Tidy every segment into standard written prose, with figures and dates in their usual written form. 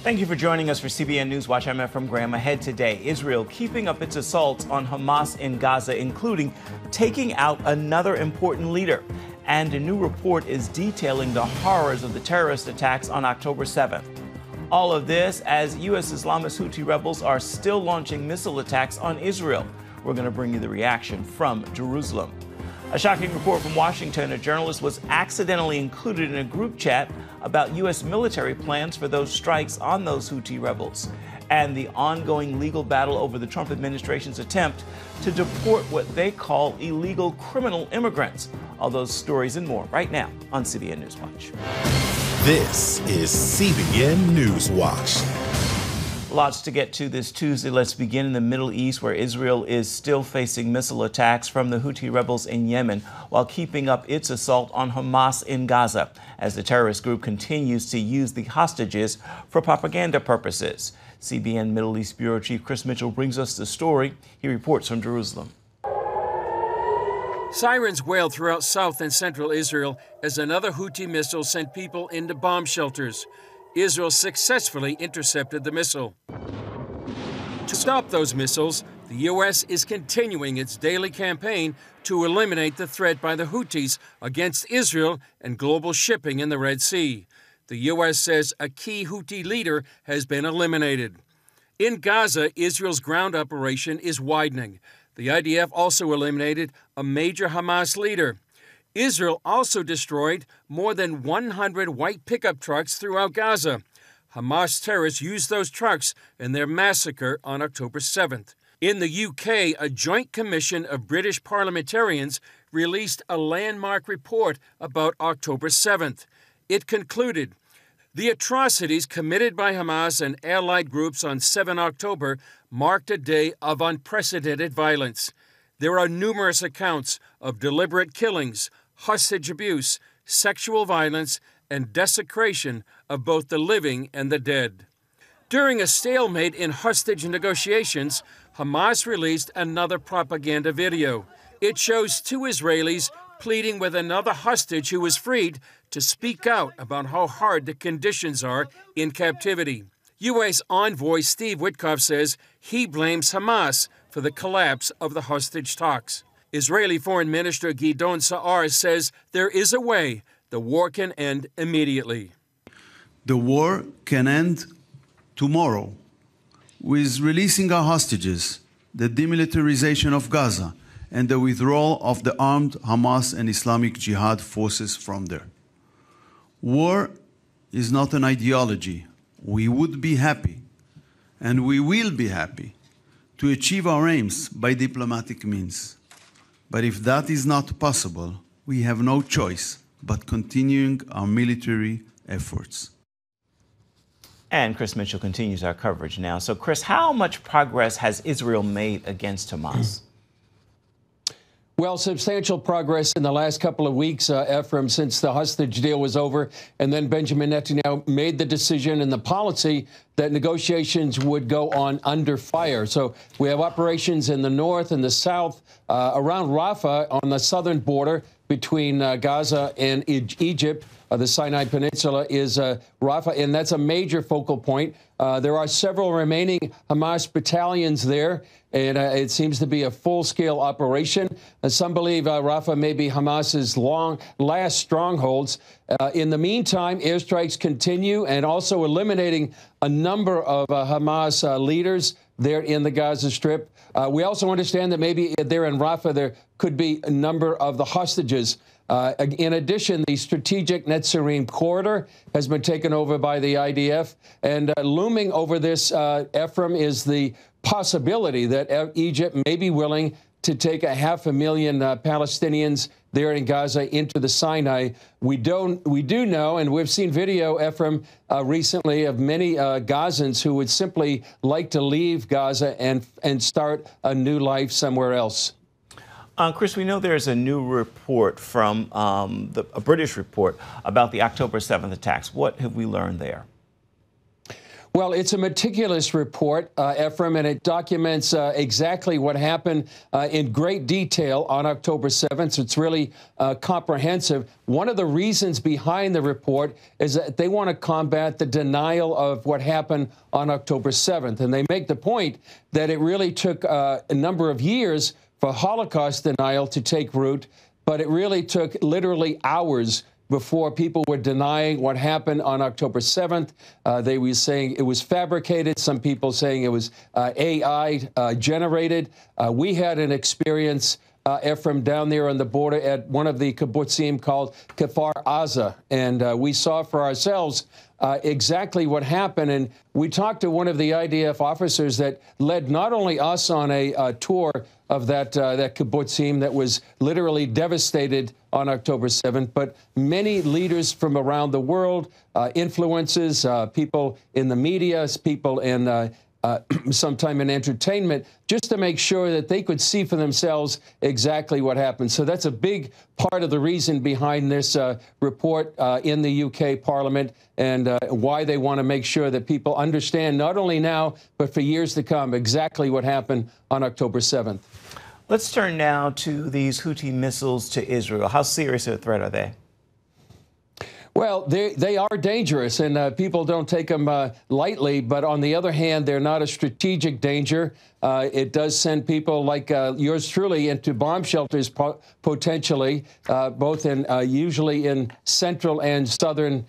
Thank you for joining us for CBN NewsWatch. I'm Ephraim Graham. Ahead today, Israel keeping up its assaults on Hamas in Gaza, including taking out another important leader. And a new report is detailing the horrors of the terrorist attacks on October 7th. All of this as U.S. Islamist Houthi rebels are still launching missile attacks on Israel. We're going to bring you the reaction from Jerusalem. A shocking report from Washington. A journalist was accidentally included in a group chat about U.S. military plans for those strikes on those Houthi rebels. And the ongoing legal battle over the Trump administration's attempt to deport what they call illegal criminal immigrants. All those stories and more right now on CBN NewsWatch. This is CBN NewsWatch. Lots to get to this Tuesday. Let's begin in the Middle East, where Israel is still facing missile attacks from the Houthi rebels in Yemen while keeping up its assault on Hamas in Gaza, as the terrorist group continues to use the hostages for propaganda purposes. CBN Middle East Bureau Chief Chris Mitchell brings us the story. He reports from Jerusalem. Sirens wailed throughout south and central Israel as another Houthi missile sent people into bomb shelters. Israel successfully intercepted the missile. To stop those missiles, the U.S. is continuing its daily campaign to eliminate the threat by the Houthis against Israel and global shipping in the Red Sea. The U.S. says a key Houthi leader has been eliminated. In Gaza, Israel's ground operation is widening. The IDF also eliminated a major Hamas leader. Israel also destroyed more than 100 white pickup trucks throughout Gaza. Hamas terrorists used those trucks in their massacre on October 7th. In the UK, a joint commission of British parliamentarians released a landmark report about October 7th. It concluded, the atrocities committed by Hamas and allied groups on 7 October marked a day of unprecedented violence. There are numerous accounts of deliberate killings, hostage abuse, sexual violence, and desecration of both the living and the dead. During a stalemate in hostage negotiations, Hamas released another propaganda video. It shows two Israelis pleading with another hostage who was freed to speak out about how hard the conditions are in captivity. U.S. envoy Steve Witkoff says he blames Hamas for the collapse of the hostage talks. Israeli Foreign Minister Gideon Sa'ar says there is a way the war can end immediately. The war can end tomorrow with releasing our hostages, the demilitarization of Gaza, and the withdrawal of the armed Hamas and Islamic Jihad forces from there. War is not an ideology. We would be happy, and we will be happy, to achieve our aims by diplomatic means. But if that is not possible, we have no choice but continuing our military efforts. And Chris Mitchell continues our coverage now. So, Chris, how much progress has Israel made against Hamas? Well, substantial progress in the last couple of weeks, Ephraim, since the hostage deal was over. And then Benjamin Netanyahu made the decision and the policy that negotiations would go on under fire. So we have operations in the north and the south, around Rafah on the southern border between Gaza and Egypt. The Sinai Peninsula is Rafah, and that's a major focal point. There are several remaining Hamas battalions there, and it seems to be a full-scale operation. Some believe Rafah may be Hamas's last strongholds. In the meantime, airstrikes continue, and also eliminating a number of Hamas leaders there in the Gaza Strip. We also understand that maybe there in Rafah there could be a number of the hostages. In addition, the strategic Netzarim corridor has been taken over by the IDF. And looming over this, Ephraim, is the possibility that Egypt may be willing to take 500,000 Palestinians there in Gaza into the Sinai. We do know, and we've seen video, Ephraim, recently of many Gazans who would simply like to leave Gaza and start a new life somewhere else. Chris, we know there's a new report from a British report about the October 7th attacks. What have we learned there? Well, it's a meticulous report, Ephraim, and it documents exactly what happened in great detail on October 7th. So it's really comprehensive. One of the reasons behind the report is that they want to combat the denial of what happened on October 7th. And they make the point that it really took a number of years for Holocaust denial to take root, but it really took literally hours before people were denying what happened on October 7th. They were saying it was fabricated. Some people saying it was AI generated. We had an experience, Ephraim, down there on the border at one of the kibbutzim called Kfar Aza, and we saw for ourselves exactly what happened. And we talked to one of the IDF officers that led not only us on a tour of that kibbutzim that was literally devastated on October 7th, but many leaders from around the world, influencers, people in the media, people in sometime in entertainment, just to make sure that they could see for themselves exactly what happened. So that's a big part of the reason behind this report in the UK Parliament, and why they want to make sure that people understand, not only now, but for years to come, exactly what happened on October 7th. Let's turn now to these Houthi missiles to Israel. How serious a threat are they? Well, they are dangerous, and people don't take them lightly. But on the other hand, they're not a strategic danger. It does send people like yours truly into bomb shelters potentially, both in usually in central and southern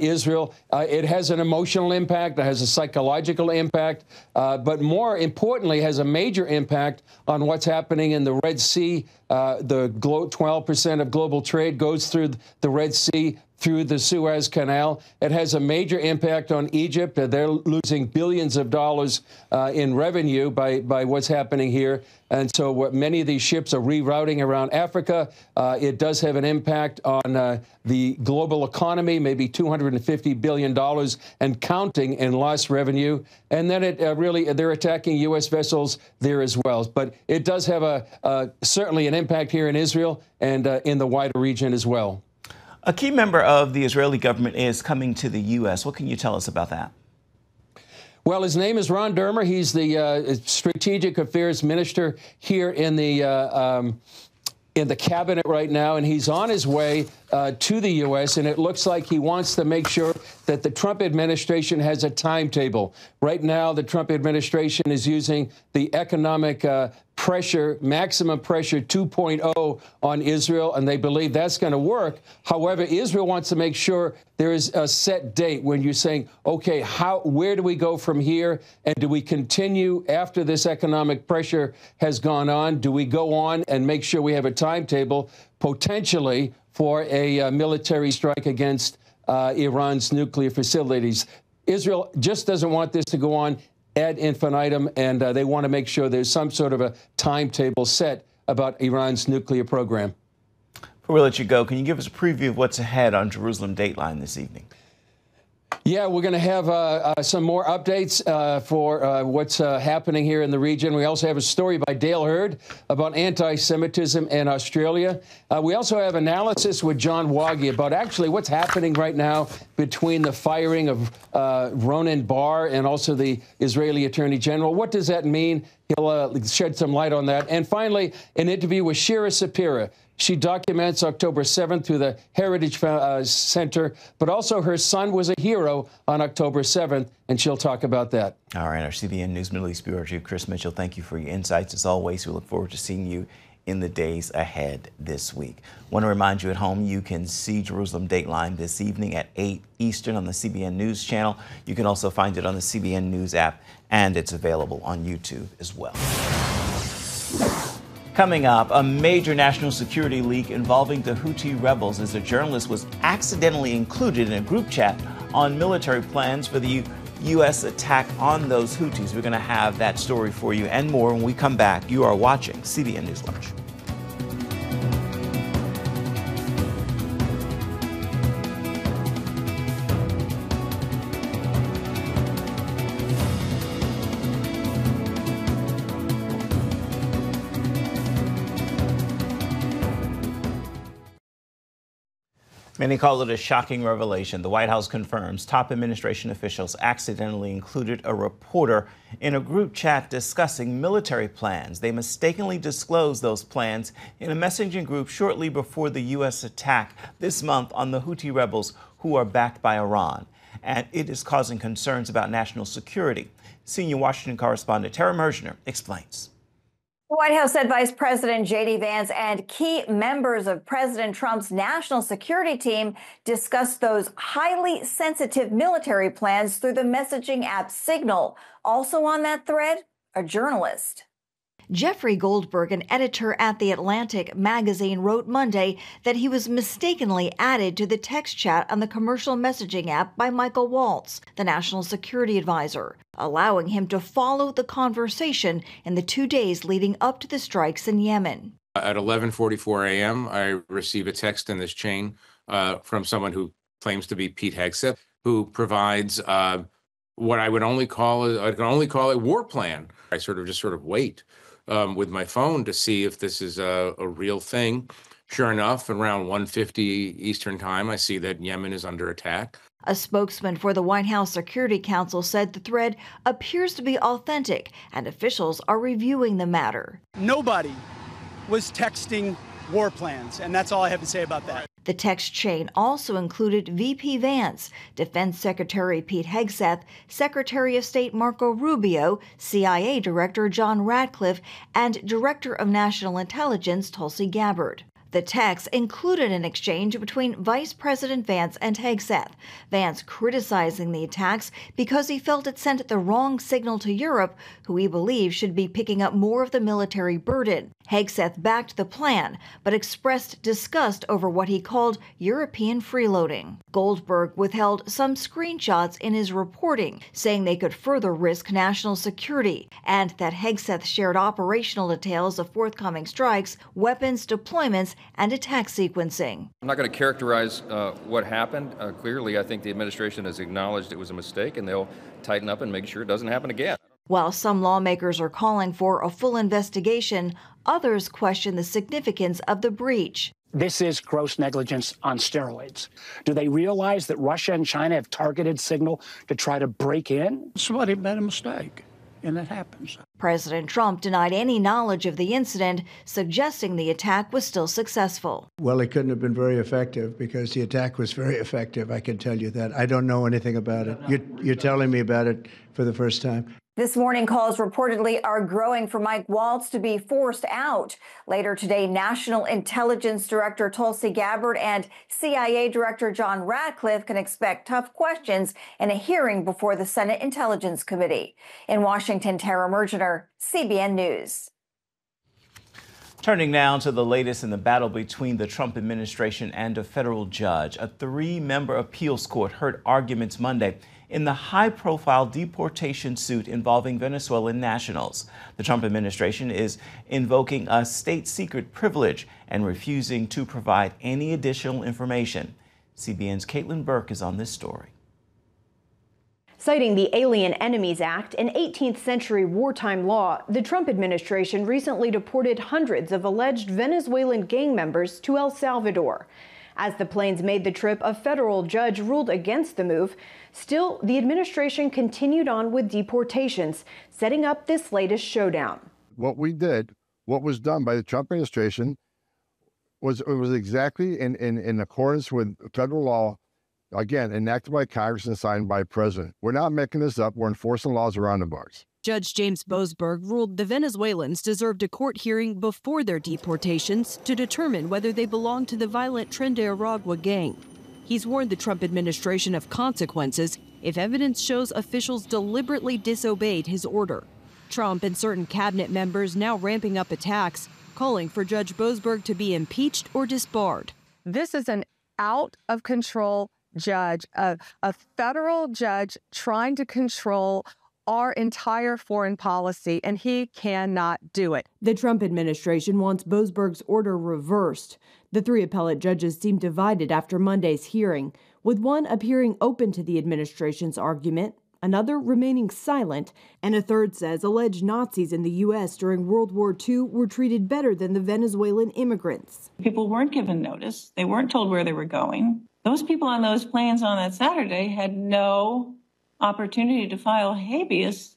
Israel. It has an emotional impact. It has a psychological impact. But more importantly, has a major impact on what's happening in the Red Sea. The 12% of global trade goes through the Red Sea, through the Suez Canal. It has a major impact on Egypt. They're losing billions of dollars in revenue by what's happening here. And so many of these ships are rerouting around Africa. It does have an impact on the global economy, maybe $250 billion and counting in lost revenue. And then it they're attacking U.S. vessels there as well. But it does have certainly an impact here in Israel and in the wider region as well. A key member of the Israeli government is coming to the U.S. What can you tell us about that? Well, his name is Ron Dermer. He's the Strategic Affairs Minister here in the cabinet right now, and he's on his way to the U.S., and it looks like he wants to make sure that the Trump administration has a timetable. Right now, the Trump administration is using the economic pressure, maximum pressure 2.0 on Israel, and they believe that's going to work. However, Israel wants to make sure there is a set date when you're saying, okay, where do we go from here? And do we continue after this economic pressure has gone on? Do we go on and make sure we have a timetable potentially for a military strike against Iran's nuclear facilities? Israel just doesn't want this to go on ad infinitum, and they want to make sure there's some sort of a timetable set about Iran's nuclear program. Before we let you go, can you give us a preview of what's ahead on Jerusalem Dateline this evening? Yeah, we're going to have some more updates for what's happening here in the region. We also have a story by Dale Hurd about anti-Semitism in Australia. We also have analysis with John Waggy about actually what's happening right now between the firing of Ronen Bar and also the Israeli Attorney General. What does that mean? He'll shed some light on that. And finally, an interview with Shira Sapira. She documents October 7th through the Heritage Center, but also her son was a hero on October 7th, and she'll talk about that. All right, our CBN News Middle East Bureau Chief Chris Mitchell, thank you for your insights. As always, we look forward to seeing you in the days ahead this week. I want to remind you at home, you can see Jerusalem Dateline this evening at 8 Eastern on the CBN News channel. You can also find it on the CBN News app, and it's available on YouTube as well. Coming up, a major national security leak involving the Houthi rebels as a journalist was accidentally included in a group chat on military plans for the U.S. attack on those Houthis. We're going to have that story for you and more when we come back. You are watching CBN NewsWatch. Many call it a shocking revelation. The White House confirms top administration officials accidentally included a reporter in a group chat discussing military plans. They mistakenly disclosed those plans in a messaging group shortly before the U.S. attack this month on the Houthi rebels who are backed by Iran. And it is causing concerns about national security. Senior Washington correspondent Tara Mergener explains. The White House said Vice President J.D. Vance and key members of President Trump's national security team discussed those highly sensitive military plans through the messaging app Signal. Also on that thread, a journalist. Jeffrey Goldberg, an editor at The Atlantic magazine, wrote Monday that he was mistakenly added to the text chat on the commercial messaging app by Michael Waltz, the national security advisor, allowing him to follow the conversation in the 2 days leading up to the strikes in Yemen. At 11:44 a.m., I receive a text in this chain from someone who claims to be Pete Hegseth, who provides what I would only call a war plan. I sort of wait with my phone to see if this is a real thing. Sure enough, around 1:50 Eastern time, I see that Yemen is under attack. A spokesman for the White House Security Council said the thread appears to be authentic and officials are reviewing the matter. Nobody was texting war plans, and that's all I have to say about that. The text chain also included VP Vance, Defense Secretary Pete Hegseth, Secretary of State Marco Rubio, CIA Director John Ratcliffe, and Director of National Intelligence Tulsi Gabbard. The text included an exchange between Vice President Vance and Hegseth, Vance criticizing the attacks because he felt it sent the wrong signal to Europe, who he believes should be picking up more of the military burden. Hegseth backed the plan, but expressed disgust over what he called European freeloading. Goldberg withheld some screenshots in his reporting, saying they could further risk national security, and that Hegseth shared operational details of forthcoming strikes, weapons deployments, and attack sequencing. I'm not going to characterize what happened. Clearly, I think the administration has acknowledged it was a mistake, and they'll tighten up and make sure it doesn't happen again. While some lawmakers are calling for a full investigation, others question the significance of the breach. This is gross negligence on steroids. Do they realize that Russia and China have targeted Signal to try to break in? Somebody made a mistake, and it happens. President Trump denied any knowledge of the incident, suggesting the attack was still successful. Well, it couldn't have been very effective because the attack was very effective. I can tell you that. I don't know anything about it. You're telling me about it for the first time. This morning, calls reportedly are growing for Mike Waltz to be forced out. Later today, National Intelligence Director Tulsi Gabbard and CIA Director John Ratcliffe can expect tough questions in a hearing before the Senate Intelligence Committee. In Washington, Tara Mergener, CBN News. Turning now to the latest in the battle between the Trump administration and a federal judge. A 3-member appeals court heard arguments Monday in the high-profile deportation suit involving Venezuelan nationals. The Trump administration is invoking a state secret privilege and refusing to provide any additional information. CBN's Caitlin Burke is on this story. Citing the Alien Enemies Act, an 18th century wartime law, the Trump administration recently deported hundreds of alleged Venezuelan gang members to El Salvador. As the planes made the trip, a federal judge ruled against the move. Still, the administration continued on with deportations, setting up this latest showdown. What was done by the Trump administration was exactly in accordance with federal law, again, enacted by Congress and signed by the president. We're not making this up. We're enforcing laws around the bars. Judge James Boasberg ruled the Venezuelans deserved a court hearing before their deportations to determine whether they belong to the violent Tren de Aragua gang. He's warned the Trump administration of consequences if evidence shows officials deliberately disobeyed his order. Trump and certain cabinet members now ramping up attacks, calling for Judge Boasberg to be impeached or disbarred. This is an out-of-control judge, a federal judge trying to control our entire foreign policy, and he cannot do it. The Trump administration wants Boasberg's order reversed. The 3 appellate judges seem divided after Monday's hearing, with one appearing open to the administration's argument, another remaining silent, and a third says alleged Nazis in the U.S. during World War II were treated better than the Venezuelan immigrants. People weren't given notice. They weren't told where they were going. Those people on those planes on that Saturday had no opportunity to file habeas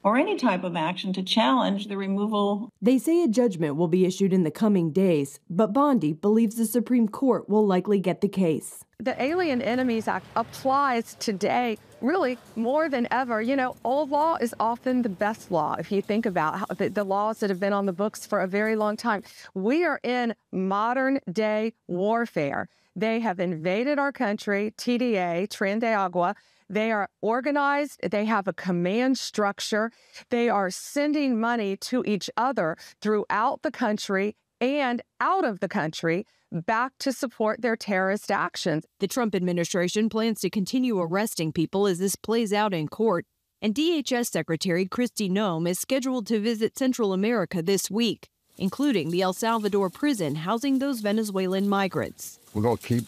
or any type of action to challenge the removal. They say a judgment will be issued in the coming days, but Bondi believes the Supreme Court will likely get the case. The Alien Enemies Act applies today really more than ever. You know, old law is often the best law if you think about how the laws that have been on the books for a very long time. We are in modern day warfare. They have invaded our country, TDA, Tren de Agua. They are organized. They have a command structure. They are sending money to each other throughout the country and out of the country back to support their terrorist actions. The Trump administration plans to continue arresting people as this plays out in court. And DHS Secretary Kristi Noem is scheduled to visit Central America this week, including the El Salvador prison housing those Venezuelan migrants. We're going to keep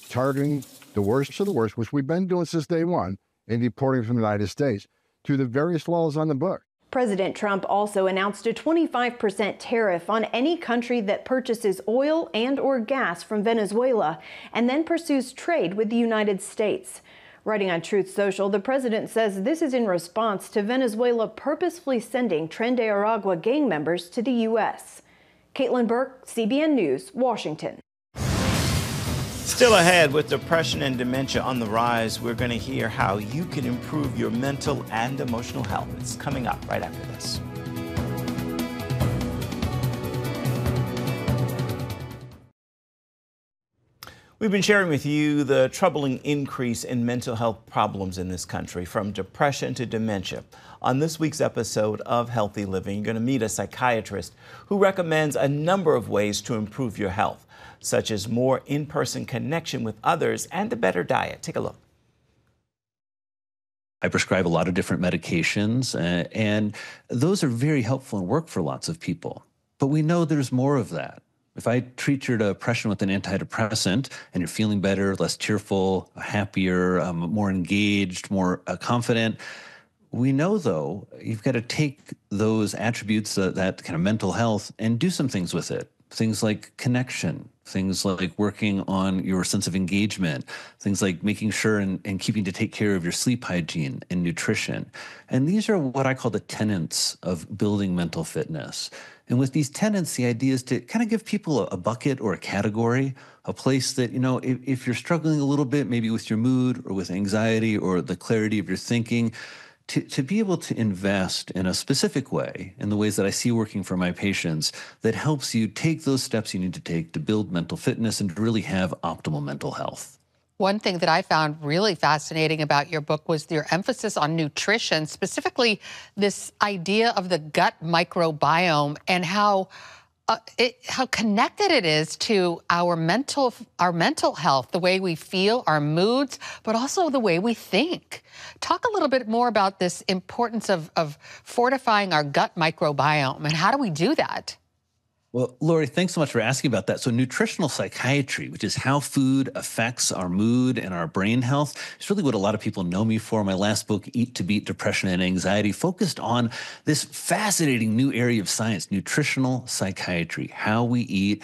targeting the worst of the worst, which we've been doing since day one, and deporting from the United States to the various laws on the book. President Trump also announced a 25% tariff on any country that purchases oil and or gas from Venezuela and then pursues trade with the United States. Writing on Truth Social, the president says this is in response to Venezuela purposefully sending Tren de Aragua gang members to the U.S. Caitlin Burke, CBN News, Washington. Still ahead, with depression and dementia on the rise, we're going to hear how you can improve your mental and emotional health. It's coming up right after this. We've been sharing with you the troubling increase in mental health problems in this country, from depression to dementia. On this week's episode of Healthy Living, you're going to meet a psychiatrist who recommends a number of ways to improve your health, such as more in-person connection with others and a better diet. Take a look. I prescribe a lot of different medications, and those are very helpful and work for lots of people. But we know there's more of that. If I treat your depression with an antidepressant and you're feeling better, less tearful, happier, more engaged, more confident, we know, though, you've got to take those attributes, that kind of mental health, and do some things with it. Things like connection, things like working on your sense of engagement, things like making sure and keeping to take care of your sleep hygiene and nutrition. And these are what I call the tenets of building mental fitness. And with these tenets, the idea is to kind of give people a bucket or a category, a place that, you know, if you're struggling a little bit, maybe with your mood or with anxiety or the clarity of your thinking, to be able to invest in a specific way, in the ways that I see working for my patients, that helps you take those steps you need to take to build mental fitness and to really have optimal mental health. One thing that I found really fascinating about your book was your emphasis on nutrition, specifically this idea of the gut microbiome and how connected it is to our mental health, the way we feel, our moods, but also the way we think. Talk a little bit more about this importance of fortifying our gut microbiome, and how do we do that? Well, Lori, thanks so much for asking about that. So nutritional psychiatry, which is how food affects our mood and our brain health, is really what a lot of people know me for. My last book, Eat to Beat Depression and Anxiety, focused on this fascinating new area of science, nutritional psychiatry, how we eat,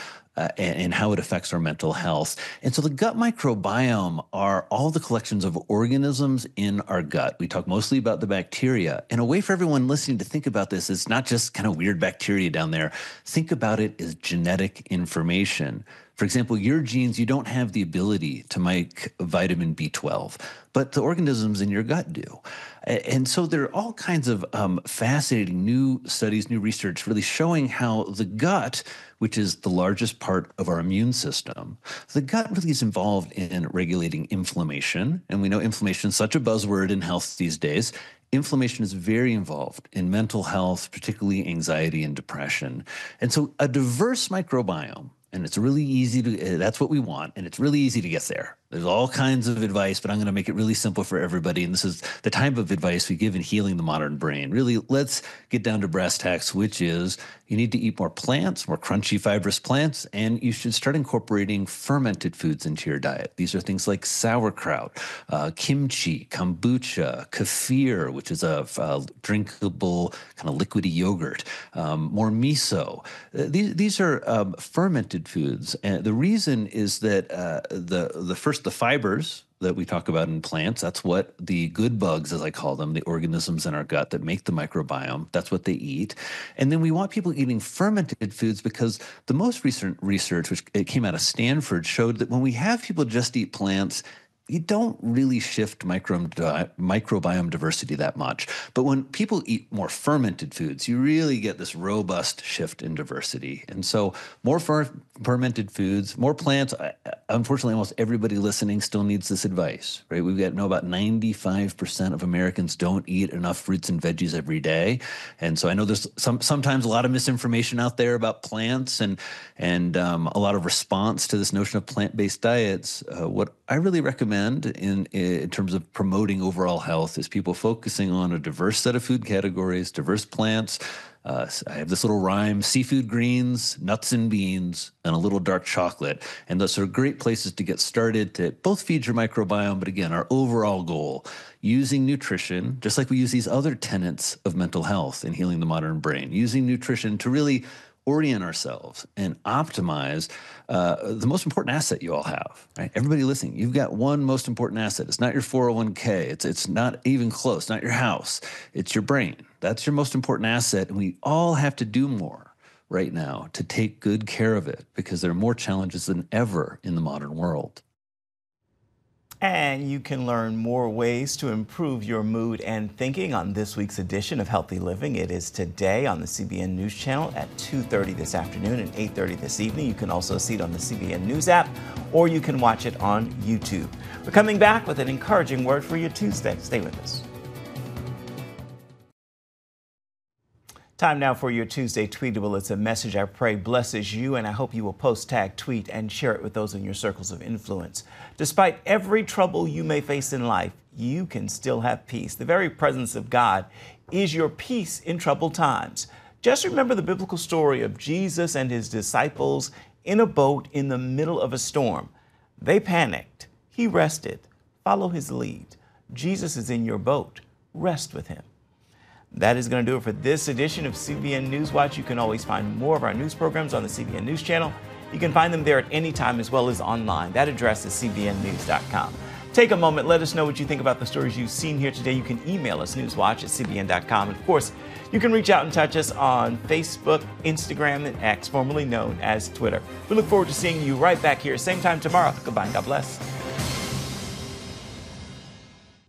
and how it affects our mental health. And so the gut microbiome are all the collections of organisms in our gut. We talk mostly about the bacteria. And a way for everyone listening to think about this is not just kind of weird bacteria down there. Think about it as genetic information. For example, your genes, you don't have the ability to make vitamin B12, but the organisms in your gut do. And so there are all kinds of fascinating new studies, new research really showing how the gut, which is the largest part of our immune system, the gut really is involved in regulating inflammation. And we know inflammation is such a buzzword in health these days. Inflammation is very involved in mental health, particularly anxiety and depression. And so a diverse microbiome, and it's really easy to, that's what we want, and it's really easy to get there. There's all kinds of advice, but I'm going to make it really simple for everybody. And this is the type of advice we give in healing the modern brain. Really, let's get down to brass tacks, which is you need to eat more plants, more crunchy, fibrous plants, and you should start incorporating fermented foods into your diet. These are things like sauerkraut, kimchi, kombucha, kefir, which is a drinkable kind of liquidy yogurt, more miso. These are fermented foods. And the reason is that the fibers that we talk about in plants, that's what the good bugs, as I call them, the organisms in our gut that make the microbiome, that's what they eat. And then we want people eating fermented foods because the most recent research, which it came out of Stanford, showed that when we have people just eat plants, you don't really shift microbiome diversity that much. But when people eat more fermented foods, you really get this robust shift in diversity. And so more fermented foods, more plants. Unfortunately, almost everybody listening still needs this advice, right? We've got about 95% of Americans don't eat enough fruits and veggies every day. And so I know there's sometimes a lot of misinformation out there about plants and a lot of response to this notion of plant-based diets. What I really recommend in terms of promoting overall health is people focusing on a diverse set of food categories, diverse plants. I have this little rhyme: seafood, greens, nuts and beans, and a little dark chocolate. And those are great places to get started to both feed your microbiome, but again, our overall goal, using nutrition, just like we use these other tenets of mental health in healing the modern brain, using nutrition to really orient ourselves and optimize the most important asset you all have, right? Everybody listening, you've got one most important asset. It's not your 401k. It's not even close, not your house. It's your brain. That's your most important asset. And we all have to do more right now to take good care of it because there are more challenges than ever in the modern world. And you can learn more ways to improve your mood and thinking on this week's edition of Healthy Living. It is today on the CBN News Channel at 2:30 this afternoon and 8:30 this evening. You can also see it on the CBN News app, or you can watch it on YouTube. We're coming back with an encouraging word for your Tuesday. Stay with us. Time now for your Tuesday Tweetable. It's a message I pray blesses you, and I hope you will post, tag, tweet, and share it with those in your circles of influence. Despite every trouble you may face in life, you can still have peace. The very presence of God is your peace in troubled times. Just remember the biblical story of Jesus and his disciples in a boat in the middle of a storm. They panicked. He rested. Follow his lead. Jesus is in your boat. Rest with him. That is going to do it for this edition of CBN NewsWatch. You can always find more of our news programs on the CBN News Channel. You can find them there at any time as well as online. That address is cbnnews.com. Take a moment. Let us know what you think about the stories you've seen here today. You can email us, newswatch@cbn.com. And of course, you can reach out and touch us on Facebook, Instagram, and X, formerly known as Twitter. We look forward to seeing you right back here, same time tomorrow. Goodbye and God bless.